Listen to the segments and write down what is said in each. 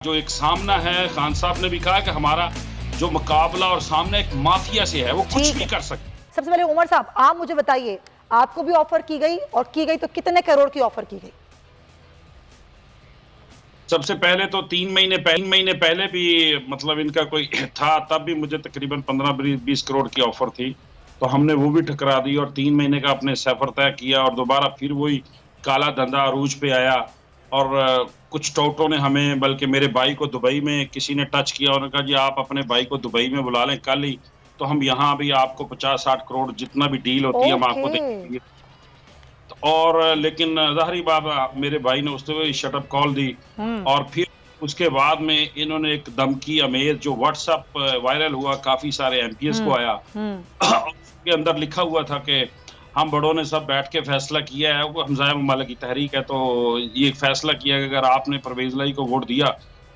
जो एक सामना है, खान साहब ने भी कहा कि हमारा जो मुकाबला और सामना एक माफिया से है, वो कुछ भी कर सकते। सबसे पहले उमर साहब, आप मुझे बताइए, आपको भी ऑफर की गई और की गई तो कितने करोड़ की ऑफर की गई? सबसे पहले तो 3 महीने पहले भी मतलब इनका कोई था, तब भी मुझे तकरीबन 15-20 करोड़ की ऑफर थी, तो हमने वो भी ठुकरा दी और 3 महीने का अपने सफर तय किया और दोबारा फिर वही काला धंधा अरूज पे आया। और कुछ टोटों ने हमें, बल्कि मेरे भाई को दुबई में किसी ने टच किया, उन्होंने कहा जी आप अपने भाई को दुबई में बुला लें कल ही, तो हम यहाँ भी आपको 50-60 करोड़ जितना भी डील होती है हम आपको देंगे। और लेकिन ज़ाहिर बात, मेरे भाई ने उससे वही शट अप कॉल दी और फिर उसके बाद में इन्होंने एक धमकी अमेज जो व्हाट्सएप वायरल हुआ, काफी सारे एमपीएस को आया उसके अंदर लिखा हुआ था कि हम बड़ों ने सब बैठ के फैसला किया है, वो हमज़ाया ममालिक की तहरीक है, तो ये फैसला किया कि अगर आपने परवेज लाई को वोट दिया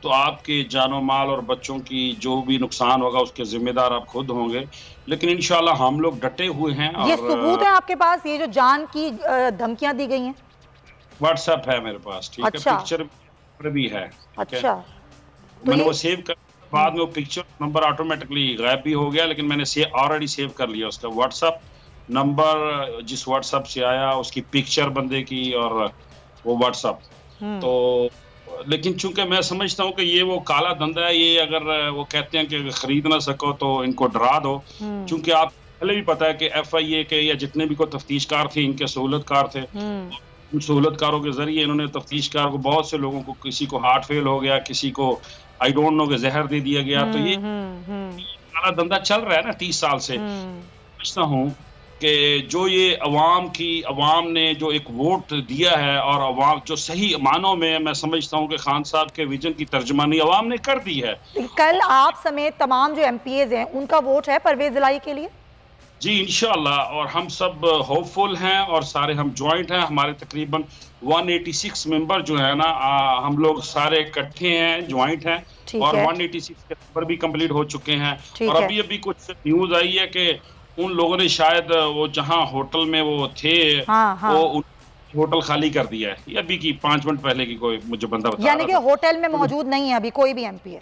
तो आपके जानो माल और बच्चों की जो भी नुकसान होगा उसके जिम्मेदार आप खुद होंगे। लेकिन इंशाल्लाह हम लोग डटे हुए हैं। ये और सबूत है आपके पास, ये जो जान की धमकियां दी गई हैं? व्हाट्सएप है मेरे पास, ठीक अच्छा। है, पिक्चर भी है। अच्छा, तो मैंने ये वो सेव कर, बाद में वो पिक्चर नंबर ऑटोमेटिकली गायब भी हो गया, लेकिन मैंने ऑलरेडी सेव कर लिया उसका व्हाट्सएप नंबर, जिस व्हाट्सएप से आया उसकी पिक्चर बंदे की और वो व्हाट्सएप। तो लेकिन चूंकि मैं समझता हूँ कि ये वो काला धंधा है, ये अगर वो कहते हैं कि खरीद ना सको तो इनको डरा दो, चूंकि आप पहले भी पता है कि एफआईए के या जितने भी कोई तफ्तीशकार थे इनके सहूलतकार थे, उन सहूलतकारों के जरिए इन्होंने तफ्तीशकार को, बहुत से लोगों को, किसी को हार्ट फेल हो गया, किसी को आई डोंट नो के जहर दे दिया गया। तो ये काला धंधा चल रहा है ना 30 साल से। समझता हूँ कि जो ये अवाम ने जो एक वोट दिया है और अवाम जो सही मानों में, मैं समझता हूँ कि खान साहब के विजन की तर्जमानी अवाम ने कर दी है। कल आप समेत तमाम जो एमपीएज हैं उनका वोट है परवेज इलाही के लिए? जी इंशाल्लाह, और हम सब होपफुल हैं और सारे हम ज्वाइंट हैं, हमारे तकरीबन 186 मेंबर जो है ना, हम लोग सारे इकट्ठे हैं, ज्वाइंट हैं, और 186 के नंबर भी कंप्लीट हो चुके हैं। और अभी कुछ न्यूज आई है कि उन लोगों ने शायद वो जहां होटल में वो थे, वो होटल खाली कर दिया है। ये अभी की 5 मिनट पहले की कोई मुझे बंदा बता रहा था, यानी कि होटल में मौजूद नहीं है अभी कोई भी एमपी है?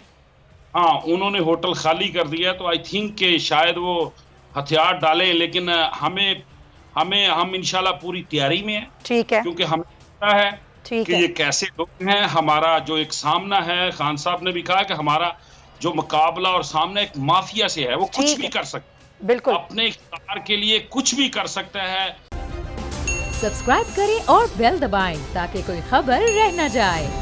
हाँ, उन्होंने होटल खाली कर दिया, तो आई थिंक के शायद वो हथियार डाले, लेकिन हम इंशाल्लाह पूरी तैयारी में हैं, ठीक है, क्योंकि हमें पता है कि ये कैसे लोग हैं। हमारा जो एक सामना है, खान साहब ने भी कहा कि हमारा जो मुकाबला और सामना एक माफिया से है, वो कुछ भी कर सकता है, बिल्कुल अपने इख्तियार के लिए कुछ भी कर सकता है। सब्सक्राइब करें और बेल दबाएं ताकि कोई खबर रह न जाए।